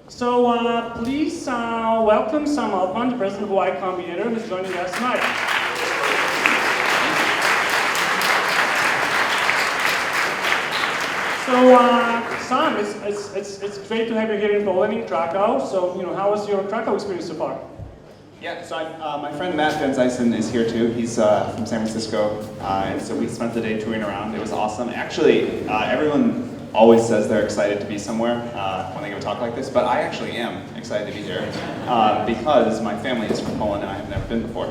So please welcome Sam Altman, the president of Y Combinator, who's joining us tonight. So Sam, it's great to have you here in Poland, in Krakow. So how was your Krakow experience so far? Yeah, so my friend Matt Van Zysen is here too. He's from San Francisco, and so we spent the day touring around. It was awesome. Actually, everyone always says they're excited to be somewhere when they give a talk like this, but I actually am excited to be here because my family is from Poland and I have never been before.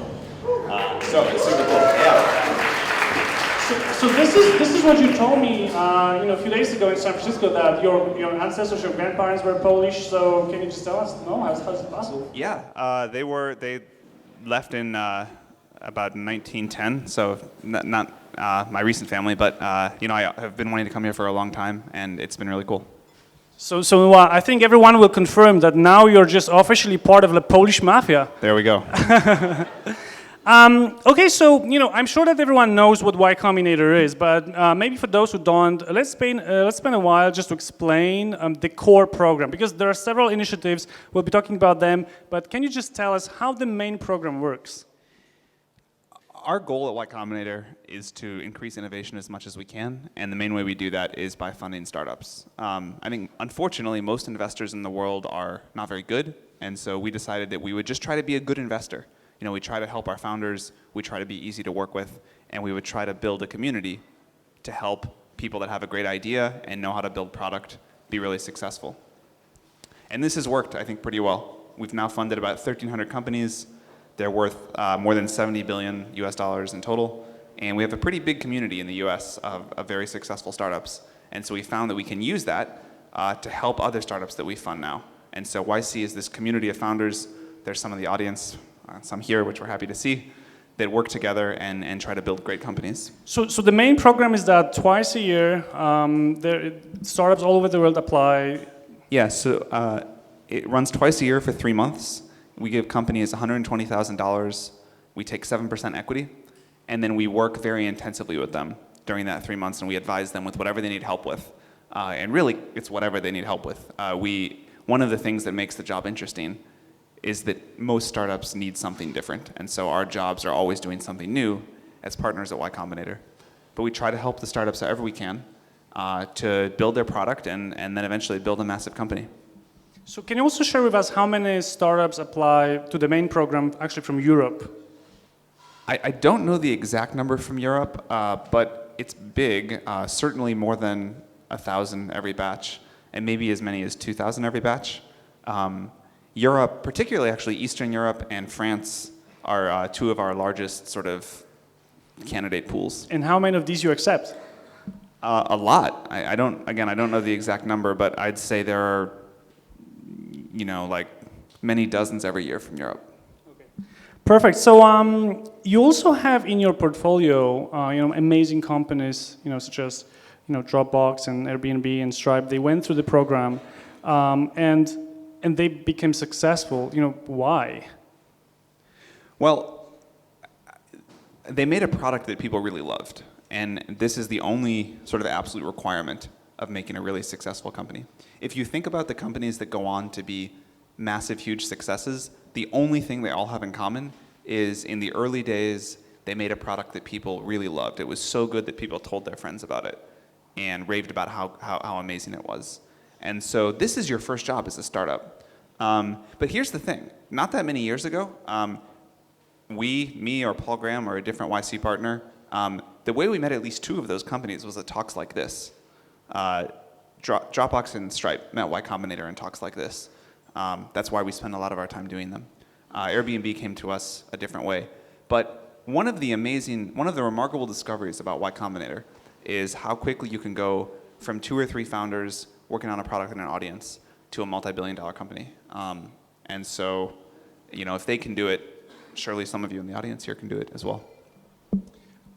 So it's super cool. Yeah. So this is what you told me a few days ago in San Francisco, that your ancestors, your grandparents were Polish. So can you just tell us? No, how's it possible? Yeah, they left in about 1910. So not my recent family, but I have been wanting to come here for a long time, and it's been really cool. So I think everyone will confirm that now you're just officially part of the Polish mafia. There we go. Okay, so I'm sure that everyone knows what Y Combinator is, but maybe for those who don't, let's spend a while just to explain the core program, because there are several initiatives. We'll be talking about them, but can you just tell us how the main program works? Our goal at Y Combinator is to increase innovation as much as we can, and the main way we do that is by funding startups. I think, unfortunately, most investors in the world are not very good, and so we decided that we would just try to be a good investor. We try to help our founders, we try to be easy to work with, and we would try to build a community to help people that have a great idea and know how to build product be really successful. And this has worked, I think, pretty well. We've now funded about 1,300 companies. They're worth more than $70 billion US in total. And we have a pretty big community in the US of very successful startups. And so we found that we can use that to help other startups that we fund now. And so YC is this community of founders. There's some of the audience, some here, which we're happy to see, that work together and try to build great companies. So the main program is that twice a year, startups all over the world apply. Yeah, so it runs twice a year for 3 months. We give companies $120,000. We take 7% equity, and then we work very intensively with them during that 3 months, and we advise them with whatever they need help with. And really, it's whatever they need help with. One of the things that makes the job interesting is that most startups need something different, and so our jobs are always doing something new as partners at Y Combinator. But we try to help the startups however we can to build their product and then eventually build a massive company. So can you also share with us how many startups apply to the main program actually from Europe? I don't know the exact number from Europe, but it's big, certainly more than 1,000 every batch, and maybe as many as 2,000 every batch. Europe, particularly actually Eastern Europe and France, are two of our largest sort of candidate pools. And how many of these you accept? A lot. I don't know the exact number, but I'd say there are like many dozens every year from Europe. Okay. Perfect. So you also have in your portfolio, amazing companies, such as, Dropbox and Airbnb and Stripe. They went through the program, and they became successful. Why? Well, they made a product that people really loved, and this is the only sort of absolute requirement of making a really successful company. If you think about the companies that go on to be massive, huge successes, the only thing they all have in common is in the early days, they made a product that people really loved. It was so good that people told their friends about it and raved about how amazing it was. And so this is your first job as a startup. But here's the thing. Not that many years ago, me or Paul Graham or a different YC partner, the way we met at least two of those companies was at talks like this. Dropbox and Stripe met Y Combinator in talks like this. That's why we spend a lot of our time doing them. Airbnb came to us a different way. But one of the remarkable discoveries about Y Combinator is how quickly you can go from 2 or 3 founders working on a product and an audience to a multi-billion-dollar company. And so, if they can do it, surely some of you in the audience here can do it as well.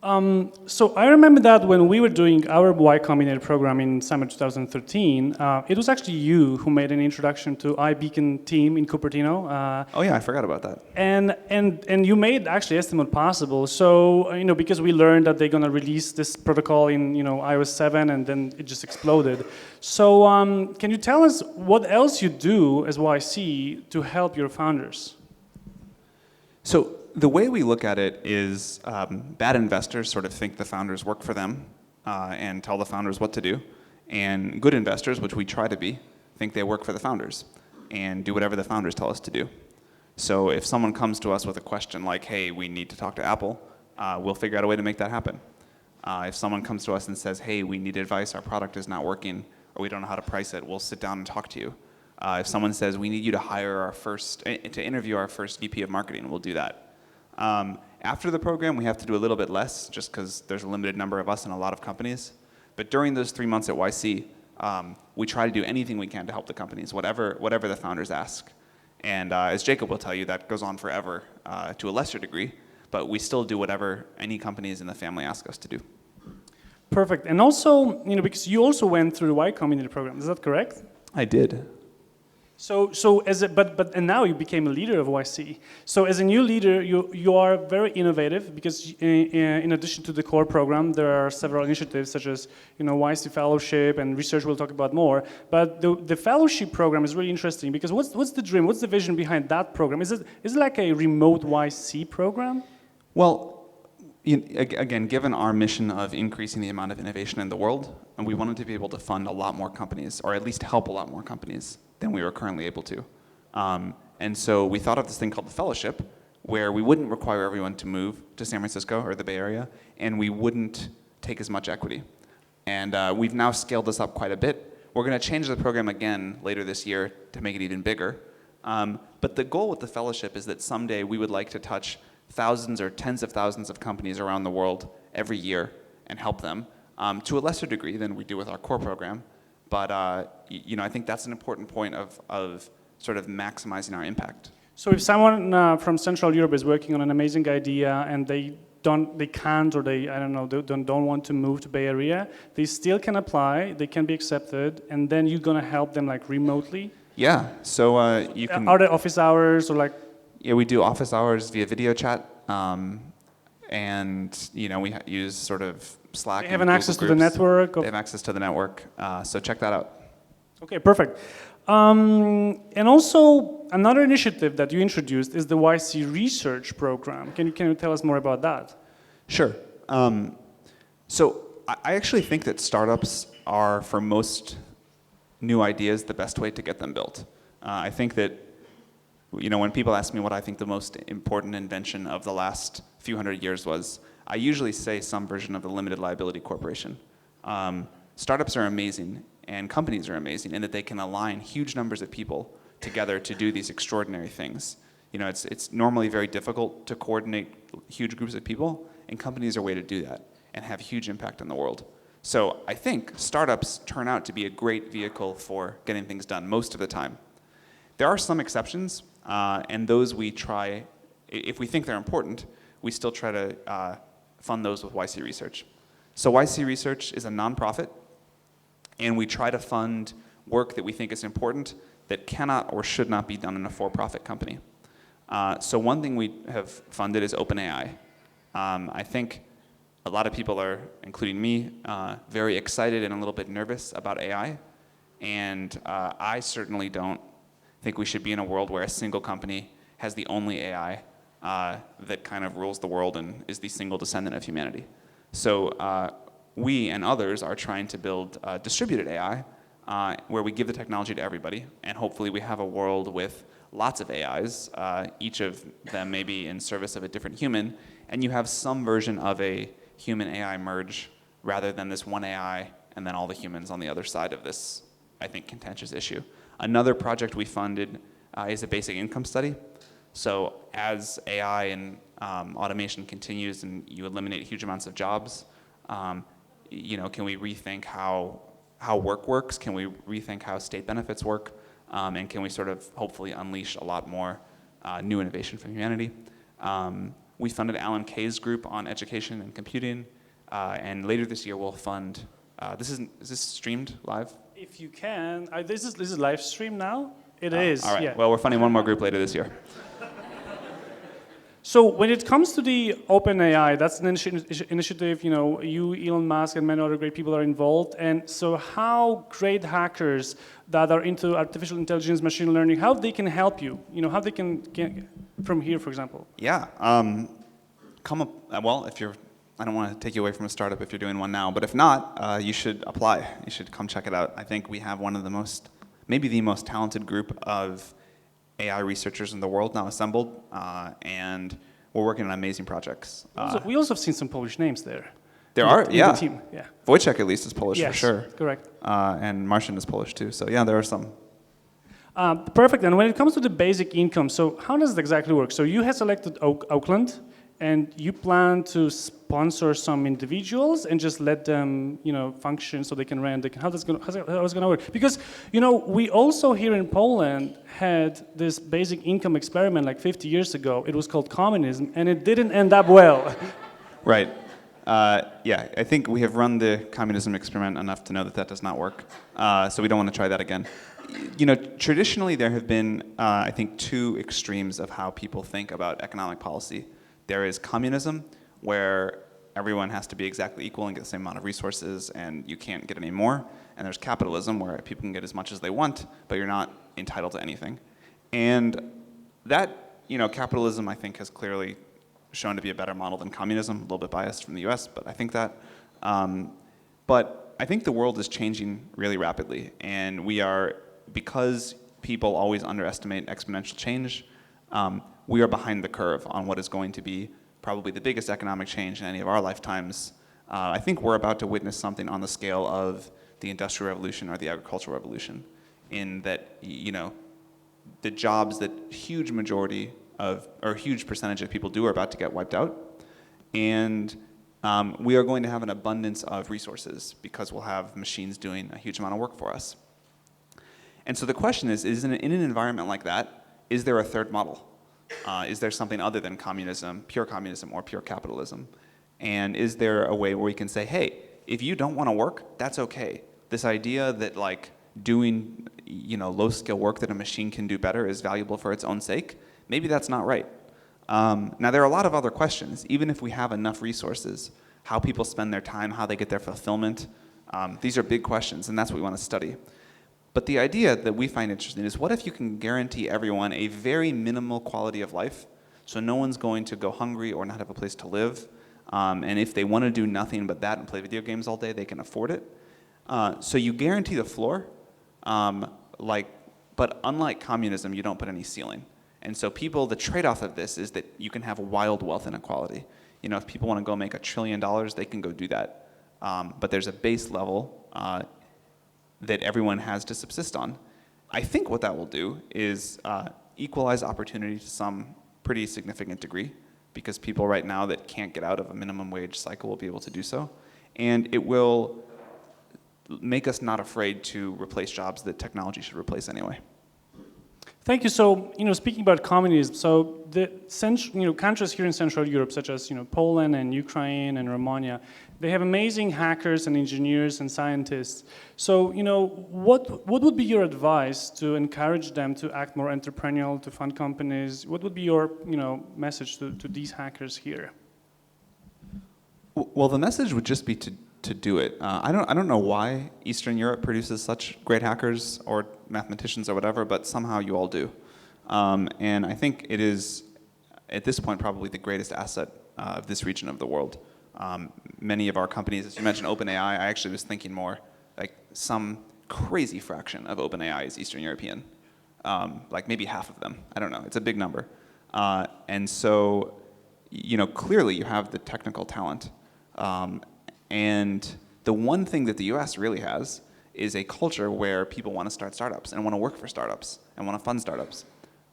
So I remember that when we were doing our Y Combinator program in summer 2013, it was actually you who made an introduction to iBeacon team in Cupertino. Oh yeah, I forgot about that. And you made actually Estimote possible. So because we learned that they're gonna release this protocol in iOS 7, and then it just exploded. So can you tell us what else you do as YC to help your founders? So the way we look at it is bad investors sort of think the founders work for them and tell the founders what to do. And good investors, which we try to be, think they work for the founders and do whatever the founders tell us to do. So if someone comes to us with a question like, hey, we need to talk to Apple, we'll figure out a way to make that happen. If someone comes to us and says, hey, we need advice, our product is not working, or we don't know how to price it, we'll sit down and talk to you. If someone says, we need you to interview our first VP of marketing, we'll do that. After the program, we have to do a little bit less just because there's a limited number of us in a lot of companies. But during those 3 months at YC, we try to do anything we can to help the companies, whatever the founders ask. And as Jacob will tell you, that goes on forever to a lesser degree, but we still do whatever any companies in the family ask us to do. Perfect. And also, because you also went through the Y Combinator program, is that correct? I did. But now you became a leader of YC. So as a new leader, you are very innovative because in addition to the core program, there are several initiatives such as YC Fellowship and research. We'll talk about more. But the fellowship program is really interesting because what's the dream? What's the vision behind that program? Is it like a remote YC program? Well, again, given our mission of increasing the amount of innovation in the world, and we wanted to be able to fund a lot more companies, or at least help a lot more companies than we were currently able to. And so we thought of this thing called the fellowship, where we wouldn't require everyone to move to San Francisco or the Bay Area, and we wouldn't take as much equity. And we've now scaled this up quite a bit. We're going to change the program again later this year to make it even bigger. But the goal with the fellowship is that someday we would like to touch thousands or tens of thousands of companies around the world every year and help them to a lesser degree than we do with our core program. But I think that's an important point of sort of maximizing our impact. So if someone from Central Europe is working on an amazing idea and they can't, or don't want to move to Bay Area, they still can apply, they can be accepted, and then you're gonna help them like remotely? Yeah, so you can... Are there office hours or like... Yeah, we do office hours via video chat, and we use sort of Slack. They have an access to the network? They have access to the network, so check that out. Okay, perfect. And also, another initiative that you introduced is the YC Research Program. Can you tell us more about that? Sure. So I actually think that startups are, for most new ideas, the best way to get them built. I think that when people ask me what I think the most important invention of the last few hundred years was, I usually say some version of the limited liability corporation. Startups are amazing, and companies are amazing in that they can align huge numbers of people together to do these extraordinary things. It's normally very difficult to coordinate huge groups of people, and companies are a way to do that and have huge impact in the world. So I think startups turn out to be a great vehicle for getting things done most of the time. There are some exceptions, and those we try, if we think they're important, we still try to fund those with YC Research. So YC Research is a nonprofit, and we try to fund work that we think is important that cannot or should not be done in a for-profit company. So one thing we have funded is OpenAI. I think a lot of people are, including me, very excited and a little bit nervous about AI, and I certainly don't think we should be in a world where a single company has the only AI that kind of rules the world and is the single descendant of humanity. So we and others are trying to build distributed AI where we give the technology to everybody, and hopefully we have a world with lots of AIs, each of them may be in service of a different human, and you have some version of a human-AI merge rather than this one AI and then all the humans on the other side of this, I think, contentious issue. Another project we funded is a basic income study. So as AI and automation continues and you eliminate huge amounts of jobs, can we rethink how work works? Can we rethink how state benefits work? And can we sort of hopefully unleash a lot more new innovation from humanity? We funded Alan Kay's group on education and computing, and later this year we'll fund. Is this streamed live? If you can, this is live stream now. It is. All right. Yeah. Well, we're funding one more group later this year. So when it comes to the OpenAI, that's an initiative, you, Elon Musk, and many other great people are involved. And so how great hackers that are into artificial intelligence, machine learning, how they can help you, how they can get from here, for example? Yeah. Come up, well, I don't want to take you away from a startup if you're doing one now, but if not, you should apply. You should come check it out. I think we have one of the maybe the most talented group of AI researchers in the world now assembled, and we're working on amazing projects. We also have seen some Polish names there. There are, yeah. The team, yeah. Wojciech at least is Polish for sure. Yes, correct. And Marcin is Polish too. So yeah, there are some. Perfect. And when it comes to the basic income, so how does it exactly work? So you have selected Oakland, and you plan to sponsor some individuals and just let them, function so they can rent. How's it going to work? Because, we also here in Poland had this basic income experiment like 50 years ago. It was called communism, and it didn't end up well. Right. Yeah, I think we have run the communism experiment enough to know that does not work. So we don't want to try that again. Traditionally there have been, I think, two extremes of how people think about economic policy. There is communism, where everyone has to be exactly equal and get the same amount of resources, and you can't get any more. And there's capitalism, where people can get as much as they want, but you're not entitled to anything. And that, capitalism, I think, has clearly shown to be a better model than communism. A little bit biased from the US, but I think that. But I think the world is changing really rapidly, and because people always underestimate exponential change, we are behind the curve on what is going to be probably the biggest economic change in any of our lifetimes. I think we're about to witness something on the scale of the Industrial Revolution or the Agricultural Revolution, in that, the jobs that huge percentage of people do are about to get wiped out. And we are going to have an abundance of resources because we'll have machines doing a huge amount of work for us. And so the question is in an environment like that, is there a third model? Is there something other than communism, pure communism, or pure capitalism? And is there a way where we can say, hey, if you don't want to work, that's okay. This idea that doing low-skill work that a machine can do better is valuable for its own sake, maybe that's not right. Now, there are a lot of other questions. Even if we have enough resources, how people spend their time, how they get their fulfillment, these are big questions, and that's what we want to study. But the idea that we find interesting is, what if you can guarantee everyone a very minimal quality of life, so no one's going to go hungry or not have a place to live, and if they want to do nothing but that and play video games all day, they can afford it. So you guarantee the floor, but unlike communism, you don't put any ceiling. And so the trade-off of this is that you can have wild wealth inequality. If people want to go make $1 trillion, they can go do that. But there's a base level that everyone has to subsist on. I think what that will do is equalize opportunity to some pretty significant degree, because people right now that can't get out of a minimum wage cycle will be able to do so. And it will make us not afraid to replace jobs that technology should replace anyway. Thank you. So, speaking about communism, so the countries here in Central Europe, such as Poland and Ukraine and Romania, they have amazing hackers and engineers and scientists. So, what would be your advice to encourage them to act more entrepreneurial, to fund companies? What would be your message to these hackers here? Well, the message would just be to do it. I don't know why Eastern Europe produces such great hackers or mathematicians or whatever, but somehow you all do. And I think it is, at this point, probably the greatest asset of this region of the world. Many of our companies, as you mentioned, OpenAI, I actually was thinking more like some crazy fraction of OpenAI is Eastern European. Like maybe half of them. I don't know. It's a big number. And so, clearly you have the technical talent. And the one thing that the US really has is a culture where people want to start startups and want to work for startups and want to fund startups.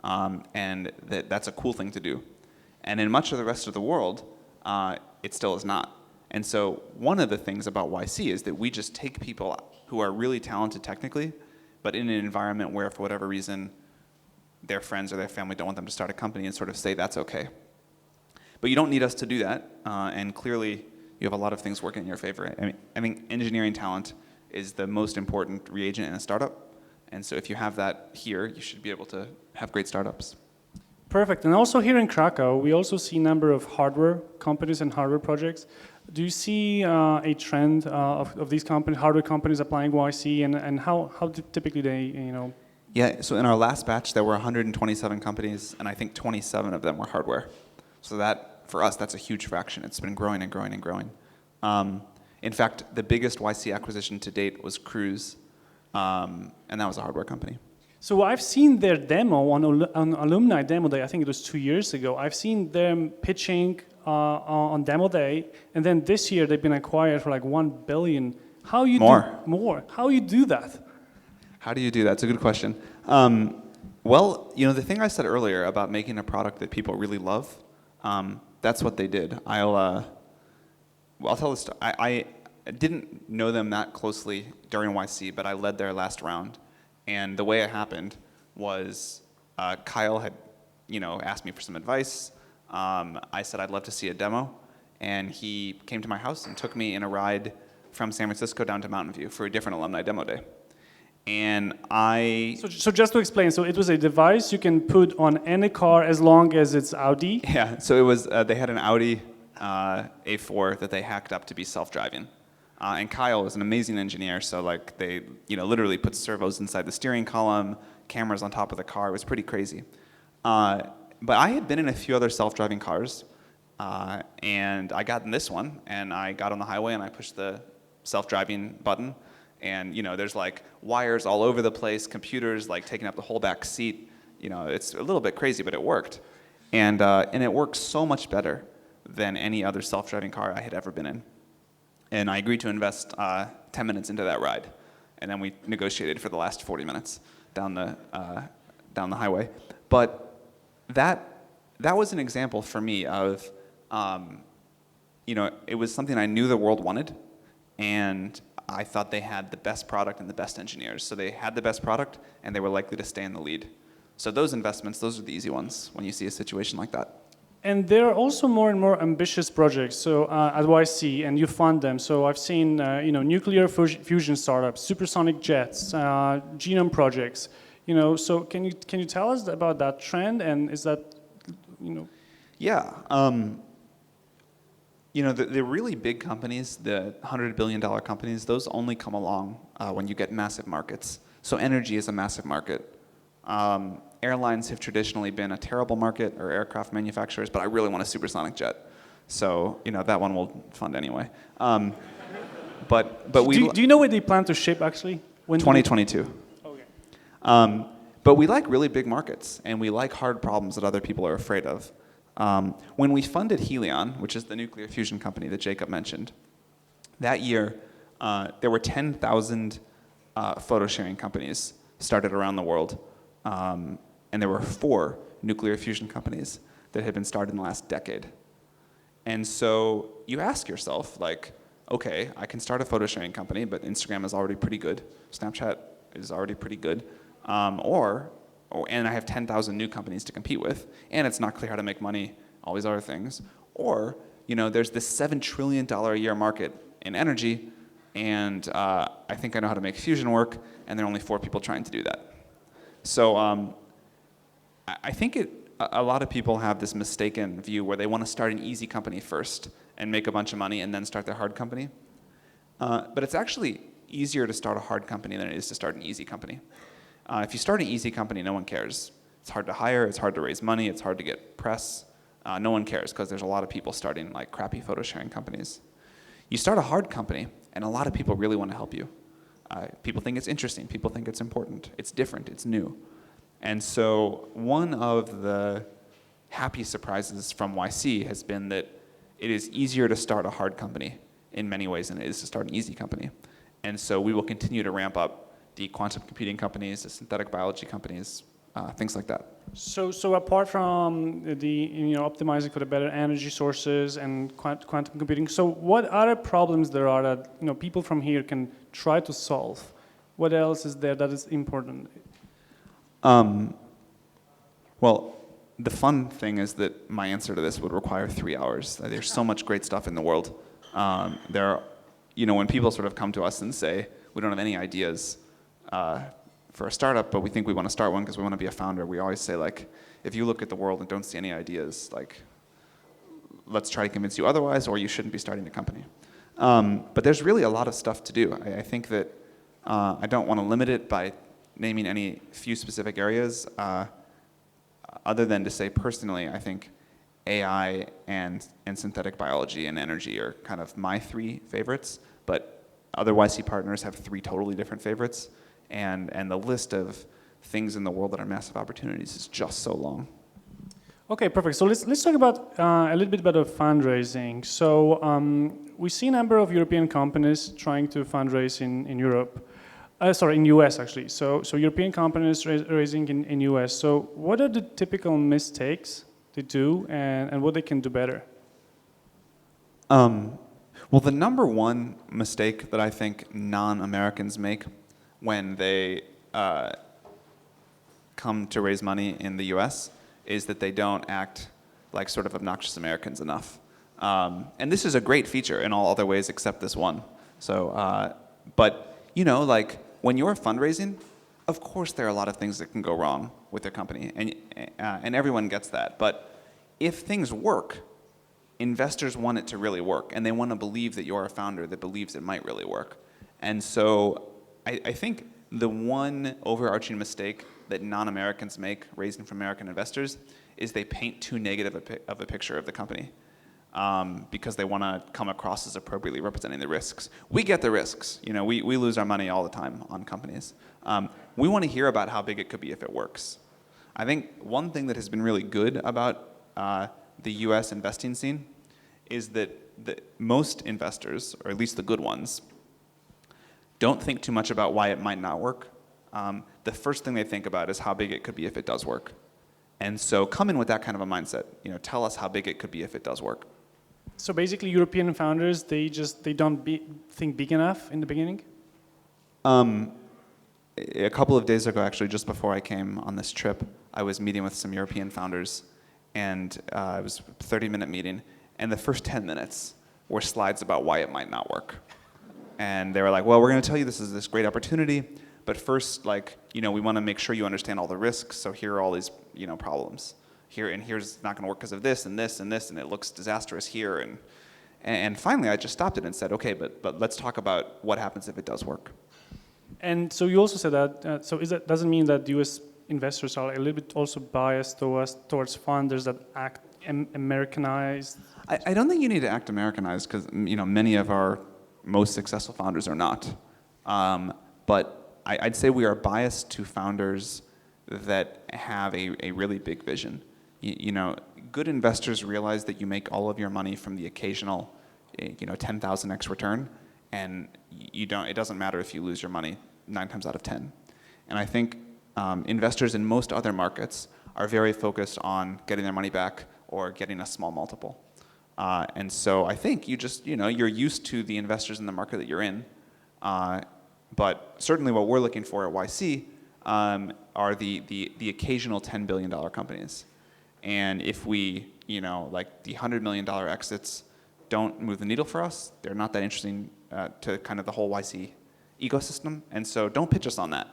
And that's a cool thing to do. And in much of the rest of the world, it still is not. And so one of the things about YC is that we just take people who are really talented technically, but in an environment where, for whatever reason, their friends or their family don't want them to start a company, and sort of say that's okay. But you don't need us to do that, and clearly you have a lot of things working in your favor. I think engineering talent is the most important reagent in a startup, and so if you have that here, you should be able to have great startups. Perfect. And also here in Krakow, we also see a number of hardware companies and hardware projects. Do you see a trend of these companies, hardware companies applying YC, and how typically they, Yeah, so in our last batch, there were 127 companies, and I think 27 of them were hardware. So that, for us, that's a huge fraction. It's been growing and growing and growing. In fact, the biggest YC acquisition to date was Cruise, and that was a hardware company. So I've seen their demo on Alumni Demo Day, I think it was 2 years ago. I've seen them pitching on Demo Day, and then this year they've been acquired for like 1 billion. How you More. How you do that? How do you do that? It's a good question. Well, the thing I said earlier about making a product that people really love, that's what they did. I'll tell this. I didn't know them that closely during YC, but I led their last round. And the way it happened was Kyle had, asked me for some advice. I said I'd love to see a demo, and he came to my house and took me in a ride from San Francisco down to Mountain View for a different alumni demo day. And So just to explain, so it was a device you can put on any car as long as it's Audi? Yeah, so it was, they had an Audi A4 that they hacked up to be self-driving. And Kyle was an amazing engineer, so like they, literally put servos inside the steering column, cameras on top of the car. It was pretty crazy. But I had been in a few other self-driving cars, and I got in this one, and I got on the highway and I pushed the self-driving button, and there's like wires all over the place, computers like taking up the whole back seat. It's a little bit crazy, but it worked, and it works so much better than any other self-driving car I had ever been in. And I agreed to invest 10 minutes into that ride, and then we negotiated for the last 40 minutes down the highway. But that was an example for me of, it was something I knew the world wanted, and I thought they had the best product and the best engineers. So they had the best product, and they were likely to stay in the lead. So those investments, those are the easy ones when you see a situation like that. And there are also more and more ambitious projects. So at YC, and you fund them. So I've seen, nuclear fusion startups, supersonic jets, genome projects. So can you tell us about that trend? And is that, Yeah. The really big companies, the $100 billion companies, those only come along when you get massive markets. So energy is a massive market. Airlines have traditionally been a terrible market, or aircraft manufacturers, but I really want a supersonic jet. So, that one we'll fund anyway. But do you know where they plan to ship actually? When 2022. Okay. But we like really big markets, and we like hard problems that other people are afraid of. When we funded Helion, which is the nuclear fusion company that Jacob mentioned, that year there were 10,000 photo sharing companies started around the world. And there were 4 nuclear fusion companies that had been started in the last decade. And so you ask yourself, like, okay, I can start a photo sharing company, but Instagram is already pretty good. Snapchat is already pretty good. And I have 10,000 new companies to compete with, and it's not clear how to make money, all these other things. Or, there's this $7 trillion a year market in energy, and I think I know how to make fusion work, and there are only 4 people trying to do that. So I think a lot of people have this mistaken view where they want to start an easy company first and make a bunch of money and then start their hard company. But it's actually easier to start a hard company than it is to start an easy company. If you start an easy company, no one cares. It's hard to hire, it's hard to raise money, it's hard to get press. No one cares because there's a lot of people starting like crappy photo sharing companies. You start a hard company, and a lot of people really want to help you. People think it's interesting, people think it's important, it's different, it's new. And so one of the happy surprises from YC has been that it is easier to start a hard company in many ways than it is to start an easy company. And so we will continue to ramp up the quantum computing companies, the synthetic biology companies, things like that. So apart from the optimizing for the better energy sources and quantum computing, so what other problems there are that people from here can try to solve? What else is there that is important? Well, the fun thing is that my answer to this would require 3 hours. There's so much great stuff in the world. When people sort of come to us and say, we don't have any ideas for a startup, but we think we want to start one because we want to be a founder, we always say, like, if you look at the world and don't see any ideas, like, let's try to convince you otherwise, or you shouldn't be starting a company. But there's really a lot of stuff to do. I think that I don't want to limit it by naming any few specific areas, other than to say personally, I think AI and synthetic biology and energy are kind of my 3 favorites, but other YC partners have 3 totally different favorites, and the list of things in the world that are massive opportunities is just so long. Okay, perfect. So let's talk about a little bit about fundraising. So we see a number of European companies trying to fundraise in Europe. In US actually. So European companies raising in US. So what are the typical mistakes they do, and what they can do better? Well, the number one mistake that I think non-Americans make when they come to raise money in the US is that they don't act like sort of obnoxious Americans enough. And this is a great feature in all other ways except this one. So, but like when you're fundraising, of course there are a lot of things that can go wrong with their company, and everyone gets that. But if things work, investors want it to really work, and they want to believe that you're a founder that believes it might really work. And so I think the one overarching mistake that non-Americans make raising from American investors is they paint too negative of a picture of the company because they want to come across as appropriately representing the risks. We get the risks. We lose our money all the time on companies. We want to hear about how big it could be if it works. I think one thing that has been really good about the US investing scene is that most investors, or at least the good ones, don't think too much about why it might not work. The first thing they think about is how big it could be if it does work. And so come in with that kind of a mindset. Tell us how big it could be if it does work. So basically European founders, they don't think big enough in the beginning? A couple of days ago, actually, just before I came on this trip, I was meeting with some European founders, and it was a 30-minute meeting, and the first 10 minutes were slides about why it might not work. And they were like, well, we're going to tell you this is this great opportunity, but first, we want to make sure you understand all the risks, so here are all these, problems. Here's not going to work because of this and this and this, and it looks disastrous here. And finally, I just stopped it and said, okay, but let's talk about what happens if it does work. And so you also said that, doesn't mean that US investors are a little bit also biased towards founders that act Americanized? I don't think you need to act Americanized because, many of our most successful founders are not. But I'd say we are biased to founders that have a really big vision. Good investors realize that you make all of your money from the occasional, 10,000x return, and it doesn't matter if you lose your money 9 times out of 10. And I think investors in most other markets are very focused on getting their money back or getting a small multiple. And so I think you just, you're used to the investors in the market that you're in. But certainly what we're looking for at YC are the occasional $10 billion companies. And if we, like the $100 million exits don't move the needle for us, they're not that interesting to kind of the whole YC ecosystem. And so don't pitch us on that.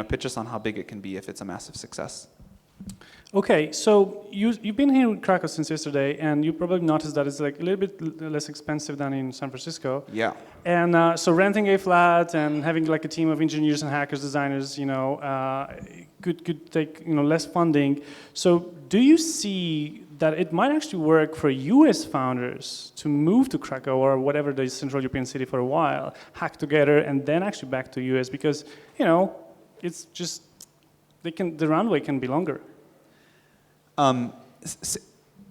Pitch us on how big it can be if it's a massive success. Okay, so you've been here in Kraków since yesterday, and you probably noticed that it's like a little bit less expensive than in San Francisco. Yeah. And so renting a flat and having like a team of engineers and hackers, designers, could take less funding. So do you see that it might actually work for US founders to move to Kraków or whatever the Central European city for a while, hack together, and then actually back to US because it's just the runway can be longer.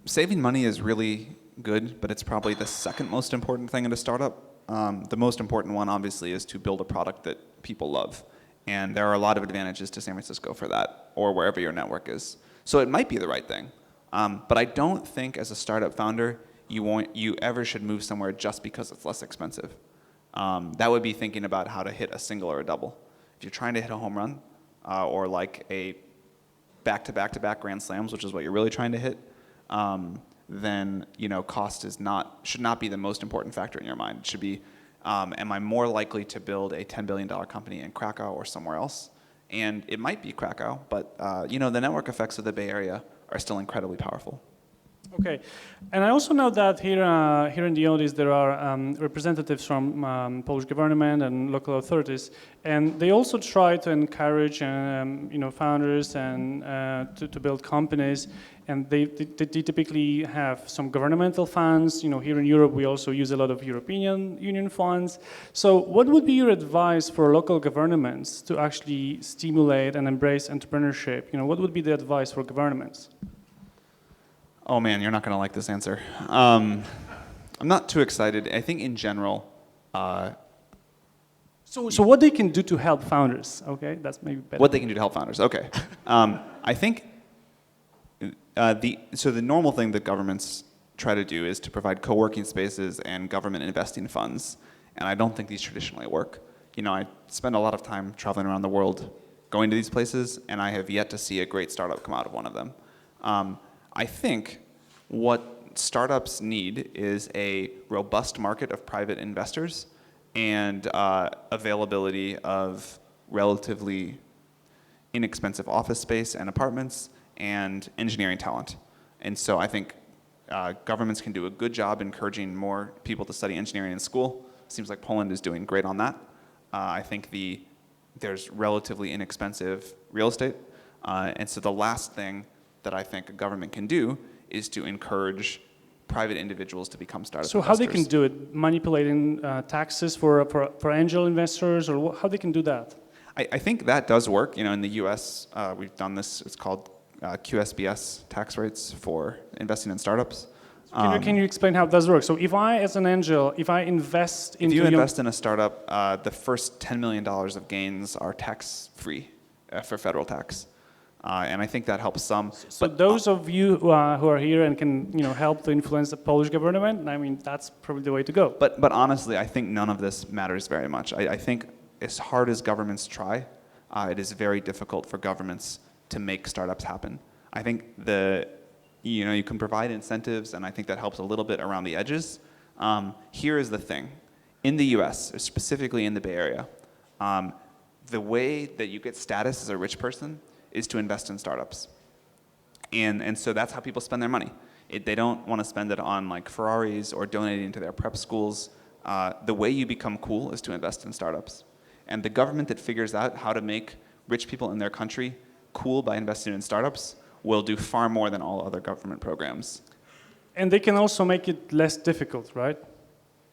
Saving money is really good, but it's probably the second most important thing in a startup. The most important one, obviously, is to build a product that people love. And there are a lot of advantages to San Francisco for that, or wherever your network is. So it might be the right thing. But I don't think as a startup founder, you ever should move somewhere just because it's less expensive. That would be thinking about how to hit a single or a double. If you're trying to hit a home run, or like a back-to-back-to-back Grand Slams, which is what you're really trying to hit, then cost should not be the most important factor in your mind. It should be, am I more likely to build a $10 billion company in Krakow or somewhere else? And it might be Krakow, but the network effects of the Bay Area are still incredibly powerful. Okay, and I also know that here in the audience there are representatives from Polish government and local authorities, and they also try to encourage founders and to build companies, and they typically have some governmental funds. Here in Europe we also use a lot of European Union funds. So what would be your advice for local governments to actually stimulate and embrace entrepreneurship? What would be the advice for governments? Oh man, you're not going to like this answer. I'm not too excited. I think in general. So what they can do to help founders? Okay, that's maybe better. What they can do to help founders? Okay, I think the normal thing that governments try to do is to provide co-working spaces and government investing funds, and I don't think these traditionally work. I spend a lot of time traveling around the world, going to these places, and I have yet to see a great startup come out of one of them. I think what startups need is a robust market of private investors and availability of relatively inexpensive office space and apartments and engineering talent. And so I think governments can do a good job encouraging more people to study engineering in school. Seems like Poland is doing great on that. I think there's relatively inexpensive real estate. And so the last thing that I think a government can do is to encourage private individuals to become startup investors. So how they can do it? Manipulating taxes for angel investors, or how they can do that? I think that does work. In the U.S., we've done this. It's called QSBS tax rates for investing in startups. Can you explain how it does work? So if I, as an angel, if I invest into... If you invest in a startup, the first $10 million of gains are tax-free for federal tax. And I think that helps some. So those of you who are here and can help to influence the Polish government, I mean, that's probably the way to go. But honestly, I think none of this matters very much. I think as hard as governments try, it is very difficult for governments to make startups happen. I think you can provide incentives, and I think that helps a little bit around the edges. Here is the thing. In the US, specifically in the Bay Area, the way that you get status as a rich person is to invest in startups. And so that's how people spend their money. They don't want to spend it on like Ferraris or donating to their prep schools. The way you become cool is to invest in startups. And the government that figures out how to make rich people in their country cool by investing in startups will do far more than all other government programs. And they can also make it less difficult, right?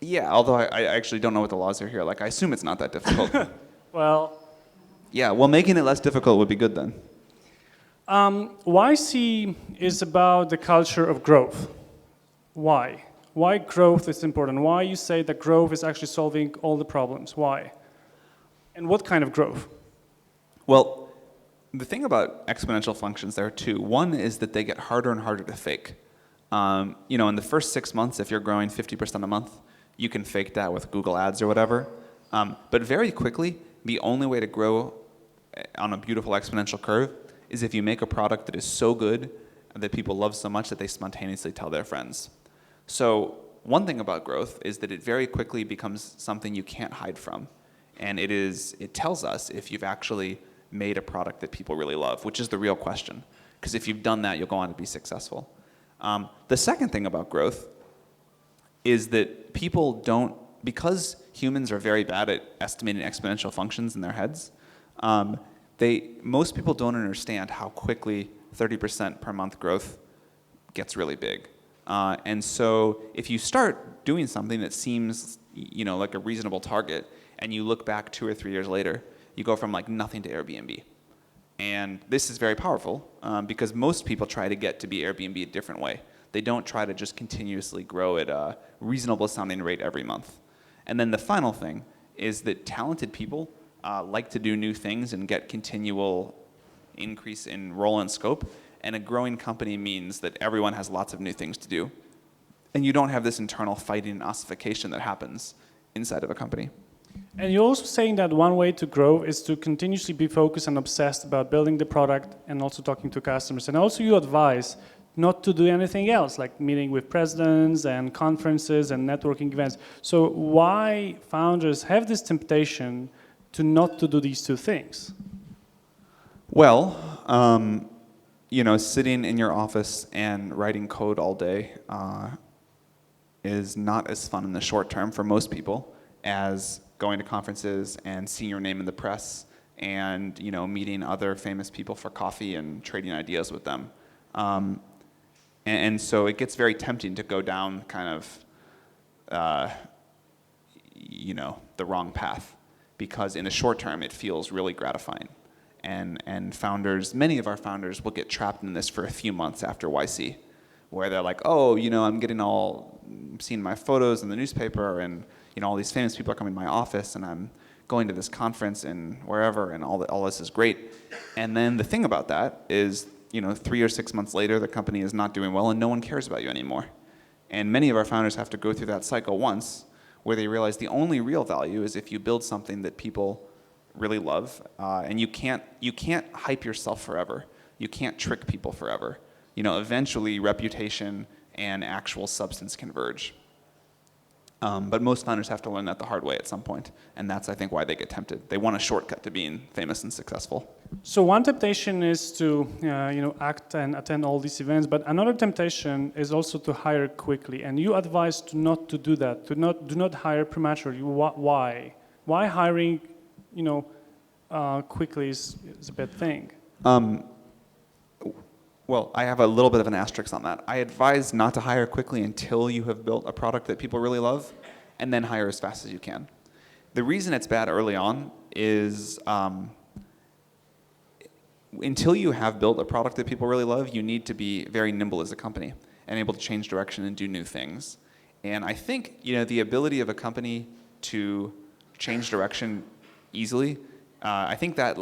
Yeah, although I actually don't know what the laws are here. Like, I assume it's not that difficult. Well... Yeah, well, making it less difficult would be good then. YC is about the culture of growth. Why? Why growth is important? Why you say that growth is actually solving all the problems? Why? And what kind of growth? Well, the thing about exponential functions, there are two. One is that they get harder and harder to fake. In the first 6 months, if you're growing 50% a month, you can fake that with Google Ads or whatever. But very quickly, the only way to grow on a beautiful exponential curve is if you make a product that is so good that people love so much that they spontaneously tell their friends. So one thing about growth is that it very quickly becomes something you can't hide from. And it tells us if you've actually made a product that people really love, which is the real question. Because if you've done that, you'll go on to be successful. The second thing about growth is that people don't, because humans are very bad at estimating exponential functions in their heads, most people don't understand how quickly 30% per month growth gets really big. And so if you start doing something that seems like a reasonable target, and you look back 2 or 3 years later, you go from like nothing to Airbnb. And this is very powerful because most people try to get to be Airbnb a different way. They don't try to just continuously grow at a reasonable sounding rate every month. And then the final thing is that talented people like to do new things and get continual increase in role and scope. And a growing company means that everyone has lots of new things to do. And you don't have this internal fighting and ossification that happens inside of a company. And you're also saying that one way to grow is to continuously be focused and obsessed about building the product and also talking to customers. And also you advise not to do anything else, like meeting with presidents and conferences and networking events. So why founders have this temptation to not to do these two things? Well, sitting in your office and writing code all day is not as fun in the short term for most people as going to conferences and seeing your name in the press and meeting other famous people for coffee and trading ideas with them. And so it gets very tempting to go down kind of the wrong path, because in the short term it feels really gratifying. And founders, many of our founders will get trapped in this for a few months after YC, where they're like, I'm seeing my photos in the newspaper, and all these famous people are coming to my office, and I'm going to this conference and wherever, and all this is great. And then the thing about that is, 3 or 6 months later, the company is not doing well, and no one cares about you anymore. And many of our founders have to go through that cycle once, where they realize the only real value is if you build something that people really love, and you can't hype yourself forever. You can't trick people forever. Eventually reputation and actual substance converge. But most founders have to learn that the hard way at some point, and that's, I think, why they get tempted. They want a shortcut to being famous and successful. So one temptation is to act and attend all these events, but another temptation is also to hire quickly. And you advise not to do that. Do not hire prematurely. Why? Why hiring quickly is a bad thing? Well, I have a little bit of an asterisk on that. I advise not to hire quickly until you have built a product that people really love, and then hire as fast as you can. The reason it's bad early on is until you have built a product that people really love, you need to be very nimble as a company and able to change direction and do new things. And I think the ability of a company to change direction easily, I think that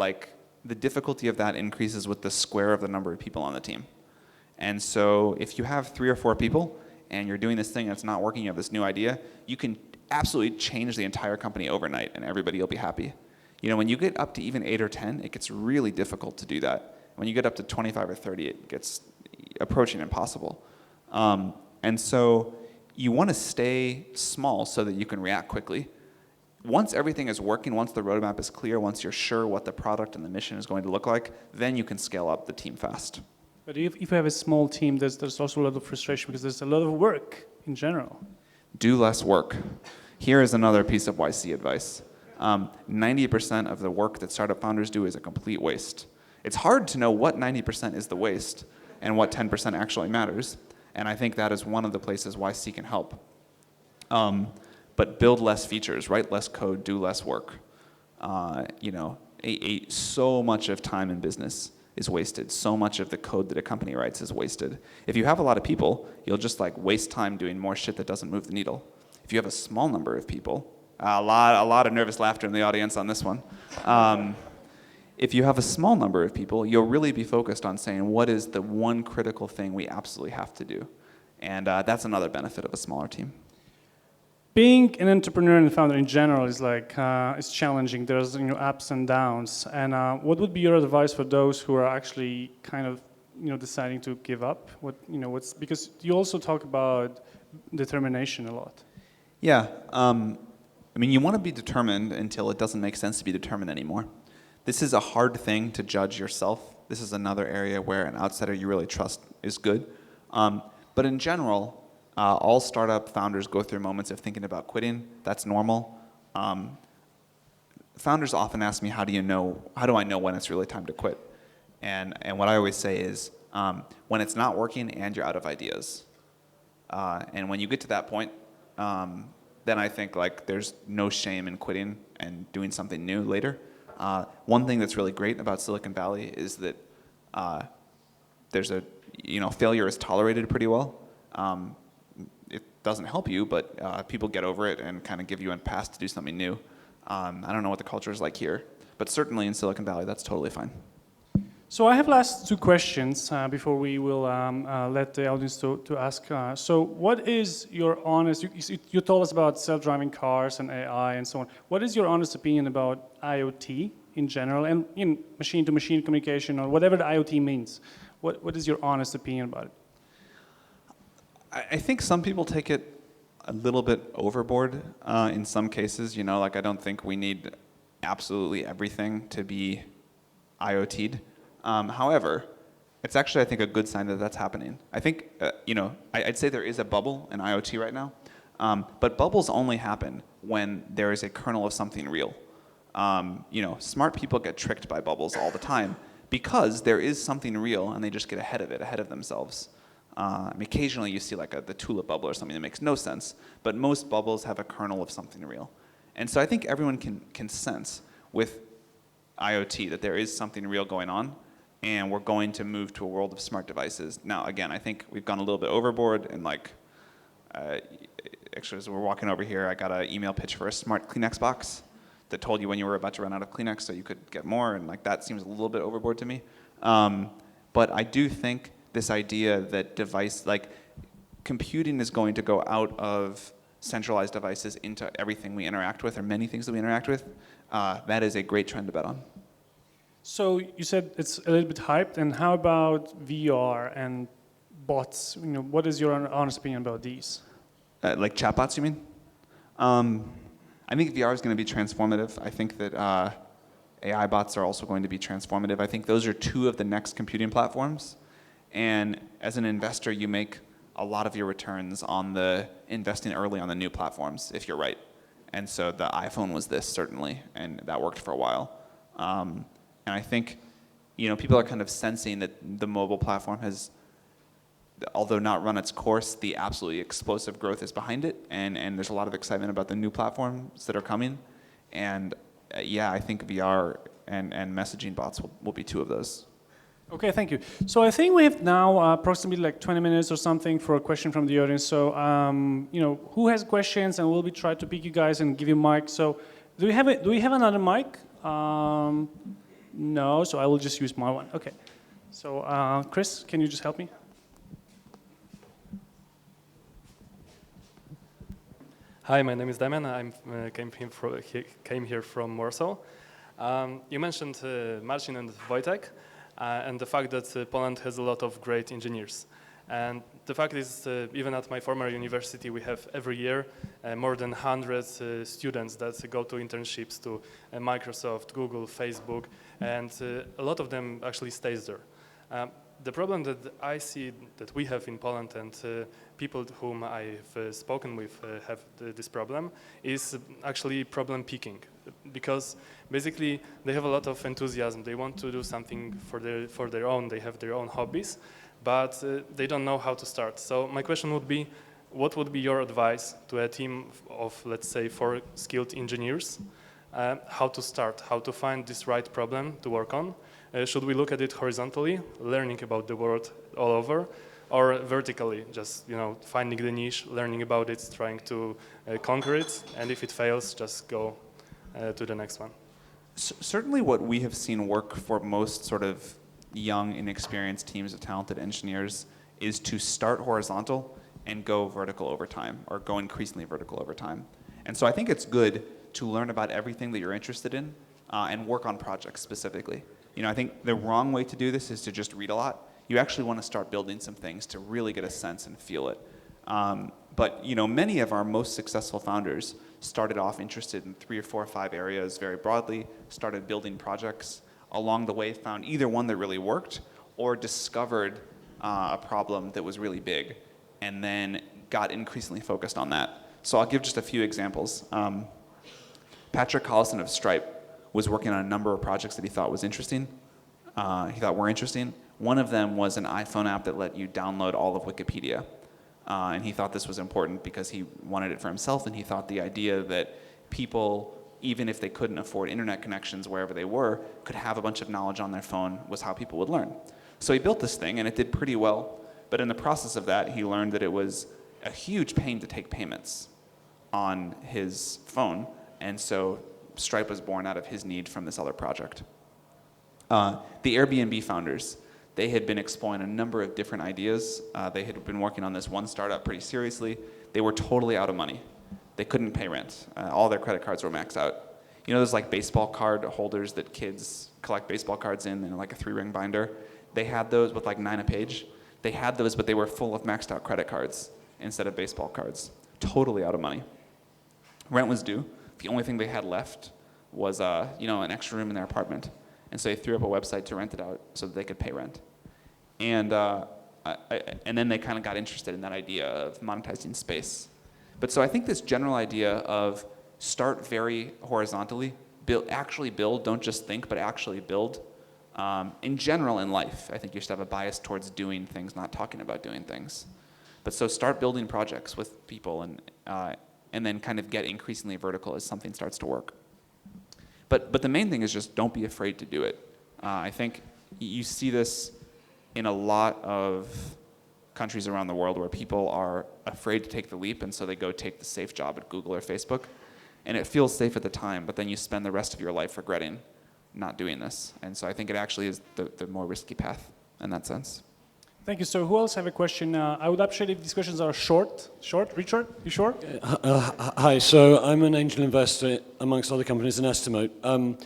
the difficulty of that increases with the square of the number of people on the team. And so if you have 3 or 4 people and you're doing this thing that's not working, you have this new idea, you can absolutely change the entire company overnight and everybody will be happy. When you get up to even 8 or 10, it gets really difficult to do that. When you get up to 25 or 30, it gets approaching impossible. And so you want to stay small so that you can react quickly. Once everything is working, once the roadmap is clear, once you're sure what the product and the mission is going to look like, then you can scale up the team fast. But if you have a small team, there's also a lot of frustration because there's a lot of work in general. Do less work. Here is another piece of YC advice. 90% of the work that startup founders do is a complete waste. It's hard to know what 90% is the waste and what 10% actually matters, and I think that is one of the places YC can help. But build less features, write less code, do less work. So much of time in business is wasted. So much of the code that a company writes is wasted. If you have a lot of people, you'll just waste time doing more shit that doesn't move the needle. If you have a small number of people, a lot of nervous laughter in the audience on this one. If you have a small number of people, you'll really be focused on saying, what is the one critical thing we absolutely have to do? And that's another benefit of a smaller team. Being an entrepreneur and founder in general is it's challenging. There's ups and downs. And what would be your advice for those who are actually kind of deciding to give up? Because you also talk about determination a lot. Yeah, you want to be determined until it doesn't make sense to be determined anymore. This is a hard thing to judge yourself. This is another area where an outsider you really trust is good. But in general, all startup founders go through moments of thinking about quitting. That's normal. Founders often ask me, how do I know when it's really time to quit? And what I always say is, when it's not working and you're out of ideas. And when you get to that point, then I think there's no shame in quitting and doing something new later. One thing that's really great about Silicon Valley is that there's failure is tolerated pretty well. It doesn't help you, but people get over it and kind of give you a pass to do something new. I don't know what the culture is like here, but certainly in Silicon Valley, that's totally fine. So I have last two questions before we will let the audience to ask. So what is your honest, you told us about self-driving cars and AI and so on. What is your honest opinion about IoT in general and in machine-to-machine communication or whatever the IoT means? What is your honest opinion about it? I think some people take it a little bit overboard in some cases. You know, like I don't think we need absolutely everything to be IoT'd. However, it's actually, I think, a good sign that that's happening. I think, you know, I'd say there is a bubble in IoT right now, but bubbles only happen when there is a kernel of something real. You know, smart people get tricked by bubbles all the time because there is something real and they just get ahead of it, ahead of themselves. I mean, occasionally you see like the tulip bubble or something that makes no sense, but most bubbles have a kernel of something real. And so I think everyone can sense with IoT that there is something real going on, and we're going to move to a world of smart devices. Now, again, I think we've gone a little bit overboard, and like, actually, as we're walking over here, I got an email pitch for a smart Kleenex box that told you when you were about to run out of Kleenex so you could get more, and like that seems a little bit overboard to me. But I do think this idea that computing is going to go out of centralized devices into everything we interact with, or many things that we interact with, that is a great trend to bet on. So you said it's a little bit hyped, and how about VR and bots? You know, what is your honest opinion about these? Like chatbots, you mean? I think VR is going to be transformative. I think that AI bots are also going to be transformative. I think those are two of the next computing platforms. And as an investor, you make a lot of your returns on the investing early on the new platforms, if you're right. And so the iPhone was this, certainly, and that worked for a while. And I think, you know, people are kind of sensing that the mobile platform has, although not run its course, the absolutely explosive growth is behind it, and there's a lot of excitement about the new platforms that are coming. And yeah, I think VR and messaging bots will be two of those. Okay, thank you. So I think we have now approximately like 20 minutes or something for a question from the audience. So, you know, who has questions, and we'll be trying to pick you guys and give you mic. So do we have another mic? No, so I will just use my one. Okay. So Chris, can you just help me? Hi, my name is Damian. I came here from Warsaw. You mentioned Marcin and Wojtek, and the fact that Poland has a lot of great engineers. And the fact is, even at my former university, we have every year more than 100 students that go to internships to Microsoft, Google, Facebook, and a lot of them actually stays there. The problem that I see that we have in Poland, and people whom I've spoken with have this problem, is actually problem picking. Because basically they have a lot of enthusiasm, they want to do something for their own, they have their own hobbies, but they don't know how to start. So my question would be, what would be your advice to a team of, let's say, 4 skilled engineers? How to start, how to find this right problem to work on? Should we look at it horizontally, learning about the world all over, or vertically, just finding the niche, learning about it, trying to conquer it, and if it fails, just go to the next one? Certainly what we have seen work for most sort of young, inexperienced teams of talented engineers is to start horizontal and go vertical over time, or go increasingly vertical over time. And so I think it's good to learn about everything that you're interested in and work on projects specifically. I think the wrong way to do this is to just read a lot. You actually want to start building some things to really get a sense and feel it. But many of our most successful founders started off interested in 3 or 4 or 5 areas very broadly, started building projects, along the way found either one that really worked or discovered a problem that was really big, and then got increasingly focused on that. So I'll give just a few examples. Patrick Collison of Stripe was working on a number of projects that he thought were interesting. One of them was an iPhone app that let you download all of Wikipedia. And he thought this was important because he wanted it for himself, and he thought the idea that people, even if they couldn't afford internet connections wherever they were, could have a bunch of knowledge on their phone was how people would learn. So he built this thing, and it did pretty well. But in the process of that, he learned that it was a huge pain to take payments on his phone. And so Stripe was born out of his need from this other project. The Airbnb founders, they had been exploring a number of different ideas. They had been working on this one startup pretty seriously. They were totally out of money. They couldn't pay rent. All their credit cards were maxed out. You know those like baseball card holders that kids collect baseball cards in like a 3-ring binder? They had those with like 9 a page. They had those, but they were full of maxed out credit cards instead of baseball cards. Totally out of money. Rent was due. The only thing they had left was an extra room in their apartment. And so they threw up a website to rent it out so that they could pay rent. And then they kind of got interested in that idea of monetizing space. But so I think this general idea of start very horizontally, actually build, don't just think, but actually build. In general in life, I think you should have a bias towards doing things, not talking about doing things. But so start building projects with people and then kind of get increasingly vertical as something starts to work. But the main thing is just don't be afraid to do it. I think you see this in a lot of countries around the world where people are afraid to take the leap, and so they go take the safe job at Google or Facebook. And it feels safe at the time, but then you spend the rest of your life regretting not doing this. And so I think it actually is the more risky path in that sense. Thank you. So who else have a question? I would appreciate if these questions are short. Short? Richard, you short? Hi, so I'm an angel investor amongst other companies in Estimote.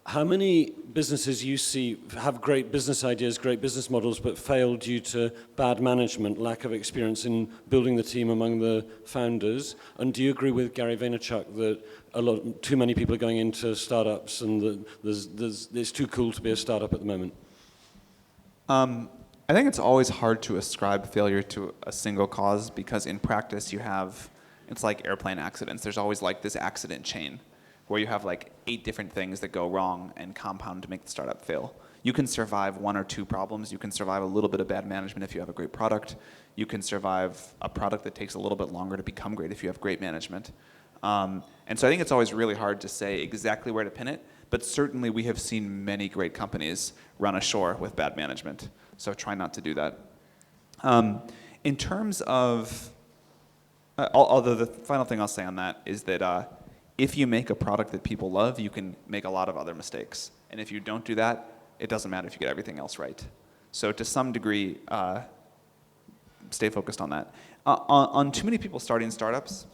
How many businesses you see have great business ideas, great business models, but fail due to bad management, lack of experience in building the team among the founders? And do you agree with Gary Vaynerchuk that too many people are going into startups and that it's too cool to be a startup at the moment? I think it's always hard to ascribe failure to a single cause because in practice it's like airplane accidents. There's always like this accident chain where you have like 8 different things that go wrong and compound to make the startup fail. You can survive 1 or 2 problems. You can survive a little bit of bad management if you have a great product. You can survive a product that takes a little bit longer to become great if you have great management. And so I think it's always really hard to say exactly where to pin it, but certainly we have seen many great companies run ashore with bad management. So try not to do that. In terms of, although the final thing I'll say on that is that if you make a product that people love, you can make a lot of other mistakes. And if you don't do that, it doesn't matter if you get everything else right. So to some degree, stay focused on that. On too many people starting startups,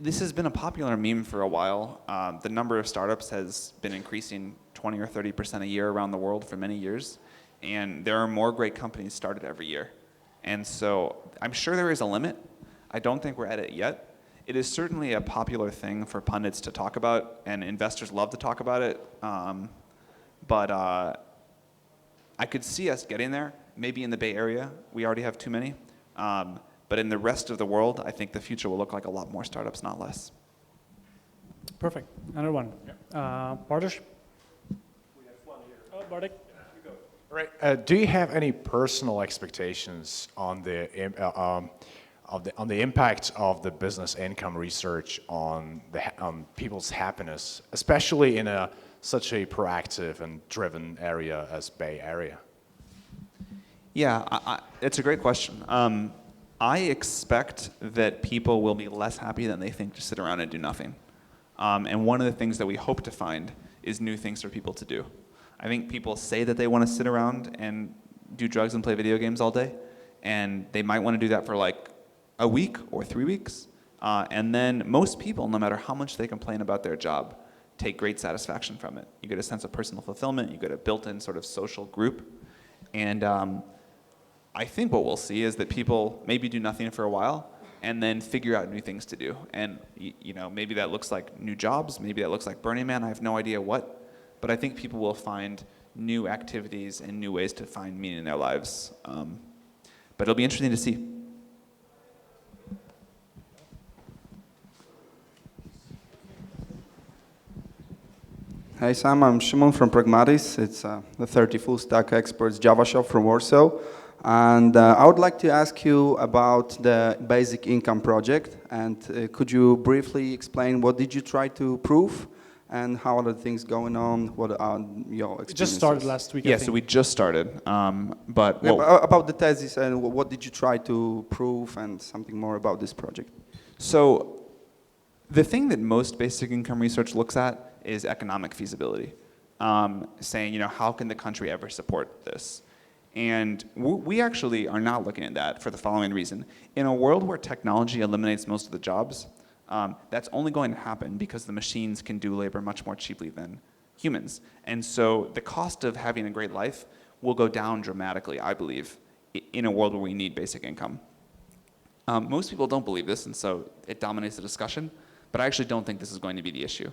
this has been a popular meme for a while. The number of startups has been increasing 20 or 30% a year around the world for many years. And there are more great companies started every year. And so I'm sure there is a limit. I don't think we're at it yet. It is certainly a popular thing for pundits to talk about, and investors love to talk about it. But I could see us getting there. Maybe in the Bay Area, we already have too many. But in the rest of the world, I think the future will look like a lot more startups, not less. Perfect. Another one. Bartosz? We have one here. Oh, Bartek. Right. Do you have any personal expectations on the impact of the business income research on people's happiness, especially in such a proactive and driven area as Bay Area? Yeah, it's a great question. I expect that people will be less happy than they think to sit around and do nothing. And one of the things that we hope to find is new things for people to do. I think people say that they want to sit around and do drugs and play video games all day, and they might want to do that for like a week or 3 weeks. And then most people, no matter how much they complain about their job, take great satisfaction from it. You get a sense of personal fulfillment, you get a built-in sort of social group. And I think what we'll see is that people maybe do nothing for a while and then figure out new things to do. And maybe that looks like new jobs, maybe that looks like Burning Man, I have no idea what. But I think people will find new activities and new ways to find meaning in their lives. But it'll be interesting to see. Hey Sam, I'm Szymon from Pragmatis. It's the 30 full stack experts Java shop from Warsaw. And I would like to ask you about the basic income project. And could you briefly explain what did you try to prove? And how are the things going on? What are your experiences? It just started last week, I Yeah, think. so we just started. But about the thesis and what did you try to prove and something more about this project? So the thing that most basic income research looks at is economic feasibility. saying, how can the country ever support this? And we actually are not looking at that for the following reason. In a world where technology eliminates most of the jobs, that's only going to happen because the machines can do labor much more cheaply than humans. And so the cost of having a great life will go down dramatically, I believe, in a world where we need basic income. Most people don't believe this, and so it dominates the discussion, but I actually don't think this is going to be the issue.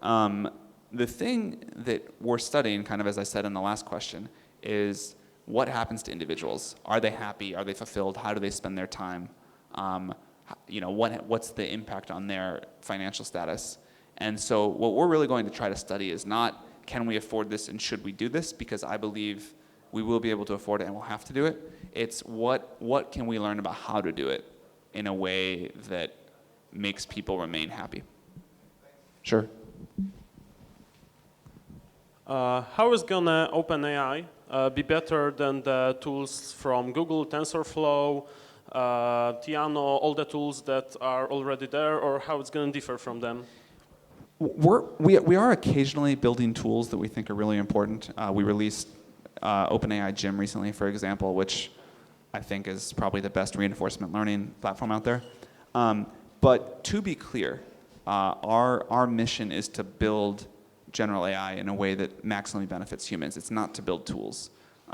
The thing that we're studying, kind of as I said in the last question, is what happens to individuals? Are they happy? Are they fulfilled? How do they spend their time? What's the impact on their financial status? And so what we're really going to try to study is not, can we afford this and should we do this? Because I believe we will be able to afford it and we'll have to do it. It's what can we learn about how to do it in a way that makes people remain happy. Sure. How is gonna OpenAI be better than the tools from Google, TensorFlow, Tiano, all the tools that are already there, or how it's gonna differ from them? We are occasionally building tools that we think are really important. We released OpenAI Gym recently, for example, which I think is probably the best reinforcement learning platform out there. But to be clear, our mission is to build general AI in a way that maximally benefits humans. It's not to build tools.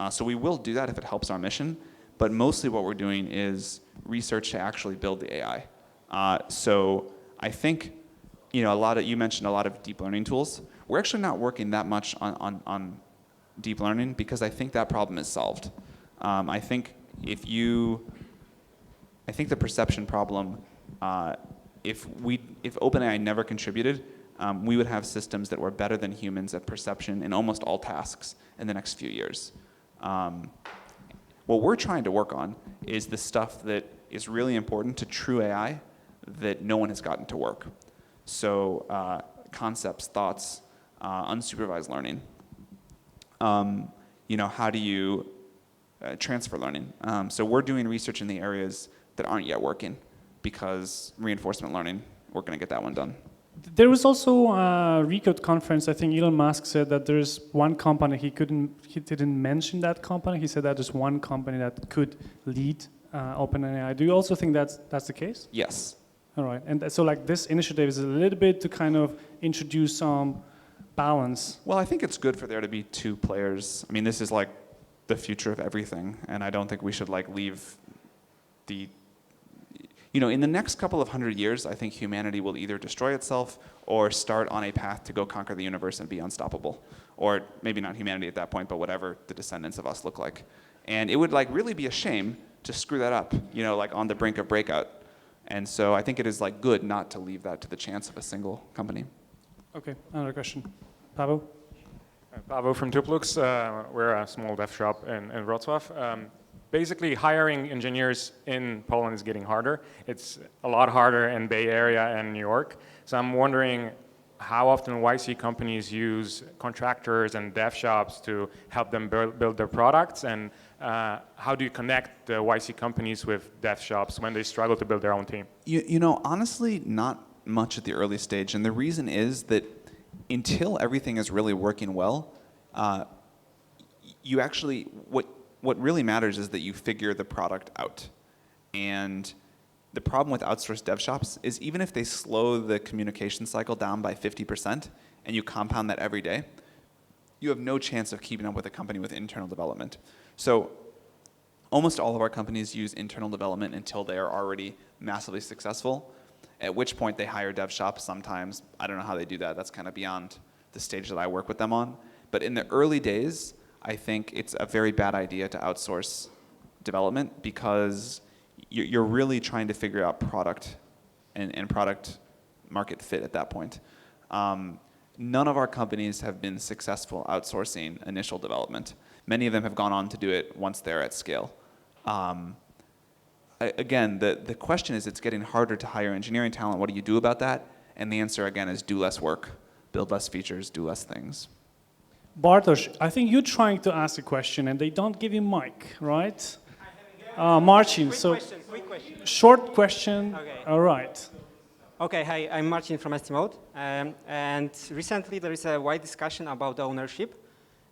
So we will do that if it helps our mission, but mostly what we're doing is research to actually build the AI. So I think, you mentioned a lot of deep learning tools. We're actually not working that much on deep learning because I think that problem is solved. I think the perception problem, if OpenAI never contributed, we would have systems that were better than humans at perception in almost all tasks in the next few years. What we're trying to work on is the stuff that is really important to true AI that no one has gotten to work. So concepts, thoughts, unsupervised learning. How do you transfer learning? So we're doing research in the areas that aren't yet working because reinforcement learning, we're going to get that one done. There was also a Recode conference. I think Elon Musk said that there's one company he didn't mention that company. He said that there's one company that could lead OpenAI. Do you also think that's the case? Yes. All right. And so this initiative is a little bit to kind of introduce some balance. Well, I think it's good for there to be two players. I mean, this is the future of everything, and I don't think we should leave the. In the next couple of 100 years, I think humanity will either destroy itself or start on a path to go conquer the universe and be unstoppable. Or maybe not humanity at that point, but whatever the descendants of us look like. And it would really be a shame to screw that up, on the brink of breakout. And so I think it is good not to leave that to the chance of a single company. Okay, another question. Pavel? Pavel from Tuplux. We're a small dev shop in Wrocław. Basically, hiring engineers in Poland is getting harder. It's a lot harder in Bay Area and New York. So I'm wondering how often YC companies use contractors and dev shops to help them build their products, and how do you connect the YC companies with dev shops when they struggle to build their own team? Honestly, not much at the early stage. And the reason is that until everything is really working well, you actually, what really matters is that you figure the product out. And the problem with outsourced dev shops is even if they slow the communication cycle down by 50% and you compound that every day, you have no chance of keeping up with a company with internal development. So almost all of our companies use internal development until they are already massively successful, at which point they hire dev shops sometimes. I don't know how they do that. That's kind of beyond the stage that I work with them on. But in the early days, I think it's a very bad idea to outsource development because you're really trying to figure out product and product market fit at that point. None of our companies have been successful outsourcing initial development. Many of them have gone on to do it once they're at scale. Again, the question is it's getting harder to hire engineering talent. What do you do about that? And the answer, again, is do less work, build less features, do less things. Bartosz, I think you're trying to ask a question and they don't give you mic, right? Marcin, quick question. Short question. Okay. All right. Okay, hi, I'm Marcin from Estimote. And recently there is a wide discussion about the ownership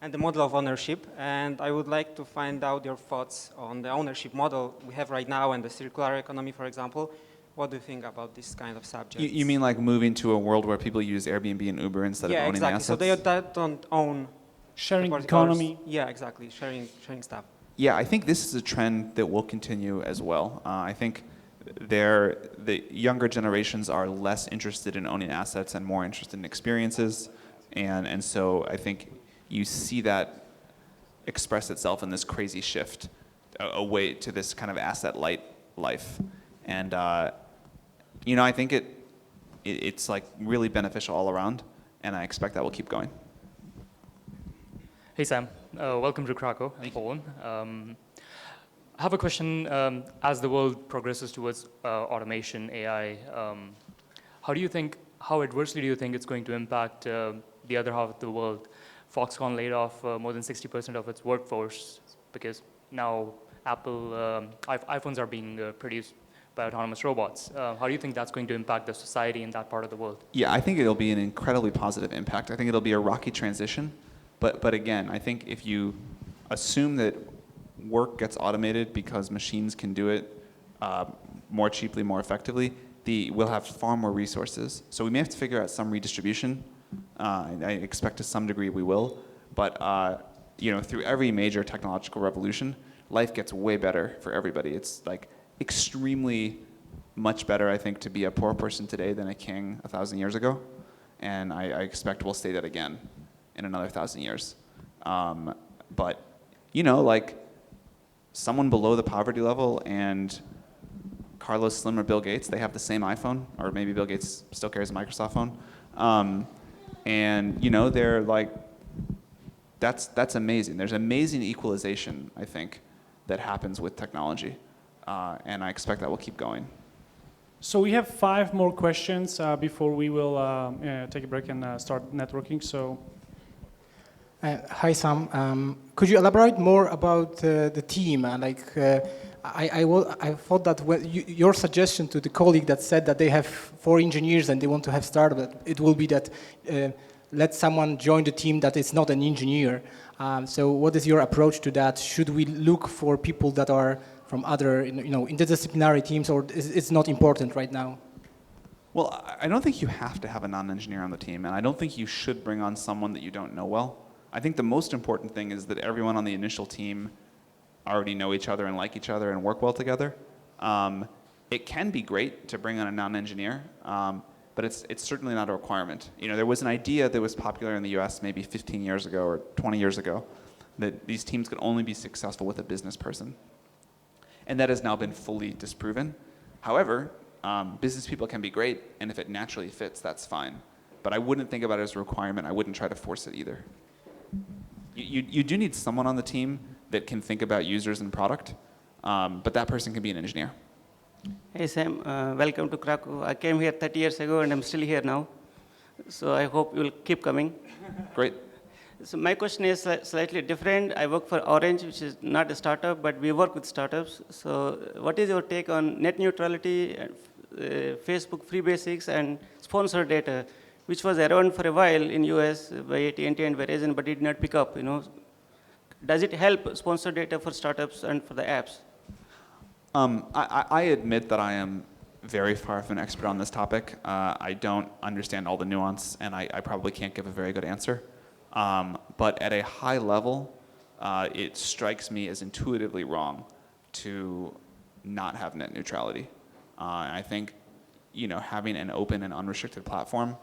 and the model of ownership. And I would like to find out your thoughts on the ownership model we have right now and the circular economy, for example. What do you think about this kind of subject? You mean like moving to a world where people use Airbnb and Uber instead of owning exactly. assets? So they don't own Sharing the particular- economy. Yeah, exactly. Sharing stuff. Yeah, I think this is a trend that will continue as well. I think the younger generations are less interested in owning assets and more interested in experiences. And so I think you see that express itself in this crazy shift away to this kind of asset-light life. And I think it's like really beneficial all around, and I expect that will keep going. Hey Sam, welcome to Kraków in Poland. I have a question. As the world progresses towards automation, AI, how adversely do you think it's going to impact the other half of the world? Foxconn laid off more than 60% of its workforce because now iPhones are being produced by autonomous robots. How do you think that's going to impact the society in that part of the world? Yeah, I think it'll be an incredibly positive impact. I think it'll be a rocky transition. But again, I think if you assume that work gets automated because machines can do it more cheaply, more effectively, we'll have far more resources. So we may have to figure out some redistribution. I expect to some degree we will. But through every major technological revolution, life gets way better for everybody. It's like extremely much better, I think, to be a poor person today than a king 1,000 years ago. And I expect we'll say that again in another 1,000 years. But, someone below the poverty level and Carlos Slim or Bill Gates, they have the same iPhone, or maybe Bill Gates still carries a Microsoft phone. They're like, that's amazing. There's amazing equalization, I think, that happens with technology. And I expect that will keep going. So we have 5 more questions before we will take a break and start networking. So. Hi Sam, could you elaborate more about the team? I thought that your suggestion to the colleague that said that they have 4 engineers and they want to have startup, it will be that let someone join the team that is not an engineer. So what is your approach to that? Should we look for people that are from other interdisciplinary teams, or it's not important right now? Well, I don't think you have to have a non-engineer on the team, and I don't think you should bring on someone that you don't know well. I think the most important thing is that everyone on the initial team already know each other and like each other and work well together. It can be great to bring on a non-engineer, but it's certainly not a requirement. There was an idea that was popular in the US maybe 15 years ago or 20 years ago that these teams could only be successful with a business person. And that has now been fully disproven. However, business people can be great, and if it naturally fits, that's fine. But I wouldn't think about it as a requirement. I wouldn't try to force it either. You do need someone on the team that can think about users and product, but that person can be an engineer. Hey Sam, welcome to Kraków. I came here 30 years ago and I'm still here now. So I hope you'll keep coming. Great. So my question is slightly different. I work for Orange, which is not a startup, but we work with startups. So what is your take on net neutrality, Facebook free basics, and sponsored data, which was around for a while in US by AT&T and Verizon, but it did not pick up, Does it help sponsored data for startups and for the apps? I admit that I am very far from an expert on this topic. I don't understand all the nuance, and I probably can't give a very good answer. But at a high level, it strikes me as intuitively wrong to not have net neutrality. I think, having an open and unrestricted platform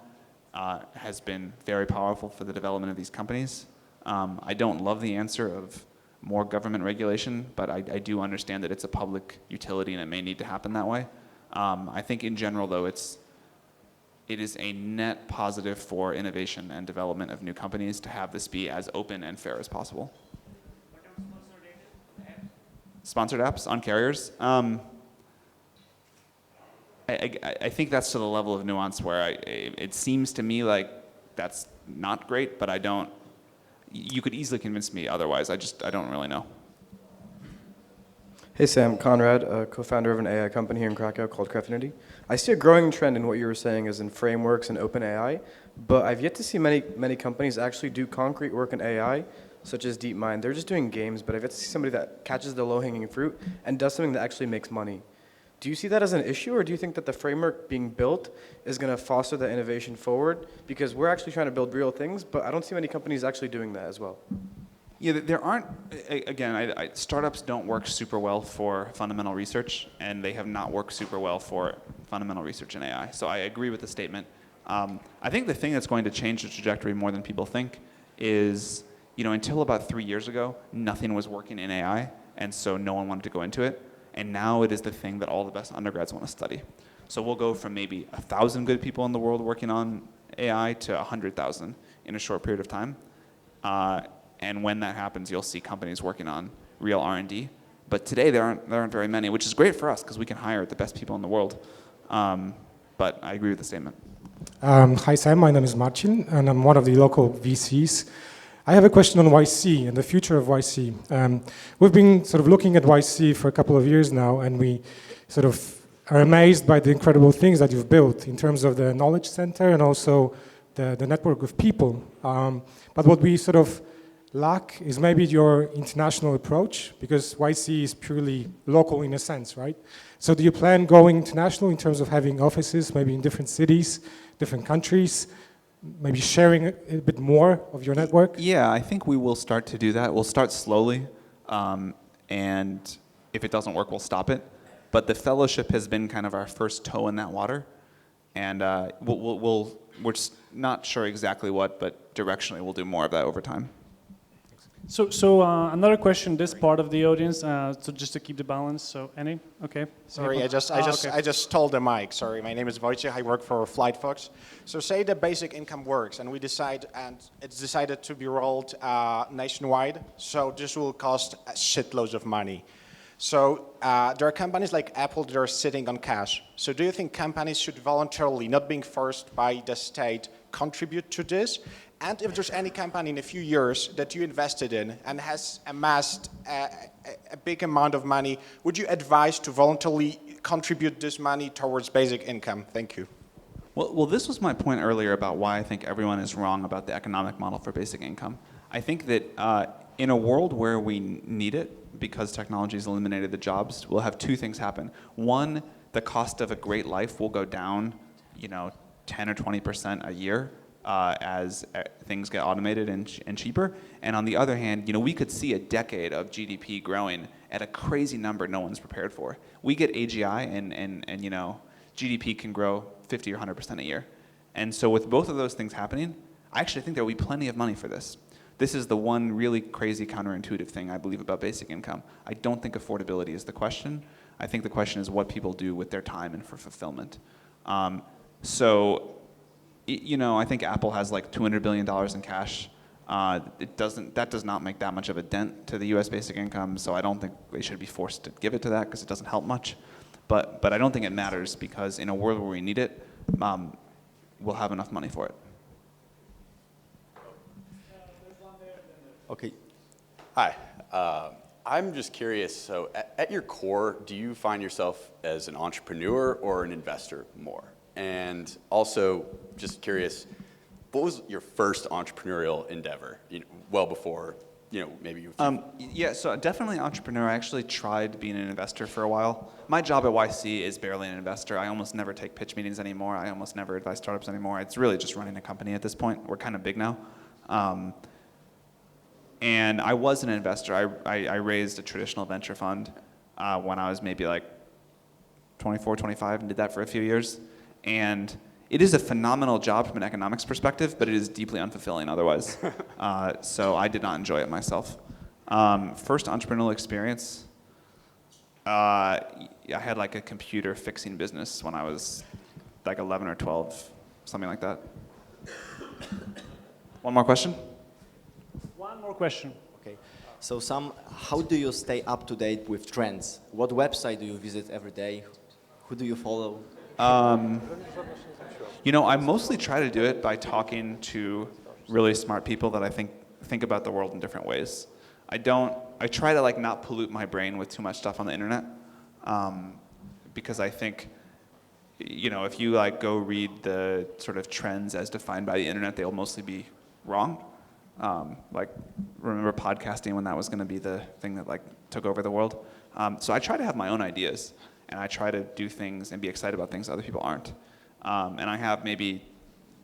has been very powerful for the development of these companies. I don't love the answer of more government regulation, but I do understand that it's a public utility and it may need to happen that way. I think in general, though, it is a net positive for innovation and development of new companies to have this be as open and fair as possible. Sponsored apps on carriers? I think that's to the level of nuance where it seems to me like that's not great, but you could easily convince me otherwise. I don't really know. Hey Sam, Conrad, co-founder of an AI company here in Krakow called Craffinity. I see a growing trend in what you were saying as in frameworks and open AI, but I've yet to see many companies actually do concrete work in AI, such as DeepMind. They're just doing games, but I've yet to see somebody that catches the low-hanging fruit and does something that actually makes money. Do you see that as an issue, or do you think that the framework being built is going to foster that innovation forward? Because we're actually trying to build real things, but I don't see many companies actually doing that as well. Yeah, there aren't, again, startups don't work super well for fundamental research, and they have not worked super well for fundamental research in AI. So I agree with the statement. I think the thing that's going to change the trajectory more than people think is, until about 3 years ago, nothing was working in AI, and so no one wanted to go into it. And now it is the thing that all the best undergrads want to study. So we'll go from maybe 1,000 good people in the world working on AI to 100,000 in a short period of time. And when that happens, you'll see companies working on real R&D. But today there aren't very many, which is great for us because we can hire the best people in the world. But I agree with the statement. Hi Sam, my name is Marcin, and I'm one of the local VCs. I have a question on YC and the future of YC. We've been sort of looking at YC for a couple of years now, and we sort of are amazed by the incredible things that you've built in terms of the knowledge center and also the network of people. But what we sort of lack is maybe your international approach, because YC is purely local in a sense, right? So do you plan going international in terms of having offices maybe in different cities, different countries, maybe sharing a bit more of your network? Yeah, I think we will start to do that. We'll start slowly, and if it doesn't work, we'll stop it. But the fellowship has been kind of our first toe in that water, and we're just not sure exactly what, but directionally we'll do more of that over time. So another question, this part of the audience, so just to keep the balance. So any? Okay. Sorry, I just stole the mic. Sorry, my name is Wojciech. I work for FlightFox. So say the basic income works, and it's decided to be rolled nationwide. So this will cost shitloads of money. So there are companies like Apple that are sitting on cash. So do you think companies should voluntarily, not being forced by the state, contribute to this? And if there's any company in a few years that you invested in and has amassed a big amount of money, would you advise to voluntarily contribute this money towards basic income? Thank you. Well, this was my point earlier about why I think everyone is wrong about the economic model for basic income. I think that in a world where we need it, because technology has eliminated the jobs, we'll have two things happen. One, the cost of a great life will go down, 10 or 20% a year. As things get automated and cheaper. And on the other hand, we could see a decade of GDP growing at a crazy number no one's prepared for. We get AGI and GDP can grow 50 or 100% a year. And so with both of those things happening, I actually think there will be plenty of money for this. This is the one really crazy counterintuitive thing I believe about basic income. I don't think affordability is the question. I think the question is what people do with their time and for fulfillment. I think Apple has like $200 billion in cash. That does not make that much of a dent to the U.S. basic income, so I don't think they should be forced to give it to that because it doesn't help much. But I don't think it matters because in a world where we need it, we'll have enough money for it. Okay. Hi. I'm just curious, so at your core, do you find yourself as an entrepreneur or an investor more? And also, just curious, what was your first entrepreneurial endeavor? Well before, maybe you. Yeah, so definitely entrepreneur. I actually tried being an investor for a while. My job at YC is barely an investor. I almost never take pitch meetings anymore. I almost never advise startups anymore. It's really just running a company at this point. We're kind of big now. And I was an investor. I raised a traditional venture fund when I was maybe like 24, 25, and did that for a few years. And it is a phenomenal job from an economics perspective, but it is deeply unfulfilling otherwise. So I did not enjoy it myself. First entrepreneurial experience, I had like a computer fixing business when I was like 11 or 12, something like that. One more question? One more question. Okay. So Sam, how do you stay up to date with trends? What website do you visit every day? Who do you follow? I mostly try to do it by talking to really smart people that I think about the world in different ways. I I try to like not pollute my brain with too much stuff on the internet, because I think, you know, if you like go read the sort of trends as defined by the internet, they'll mostly be wrong. Like, remember podcasting when that was going to be the thing that like took over the world? So I try to have my own ideas, and I try to do things and be excited about things other people aren't. And I have maybe,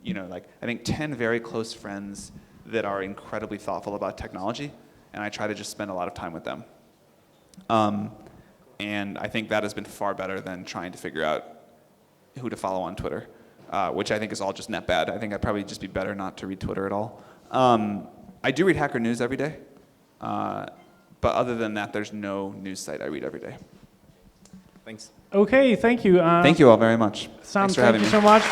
you know, like I think 10 very close friends that are incredibly thoughtful about technology, and I try to just spend a lot of time with them. And I think that has been far better than trying to figure out who to follow on Twitter, which I think is all just net bad. I think I'd probably just be better not to read Twitter at all. I do read Hacker News every day, but other than that, there's no news site I read every day. Thanks. Okay, thank you. Thank you all very much. Sam, Thanks for having thank me. you so much.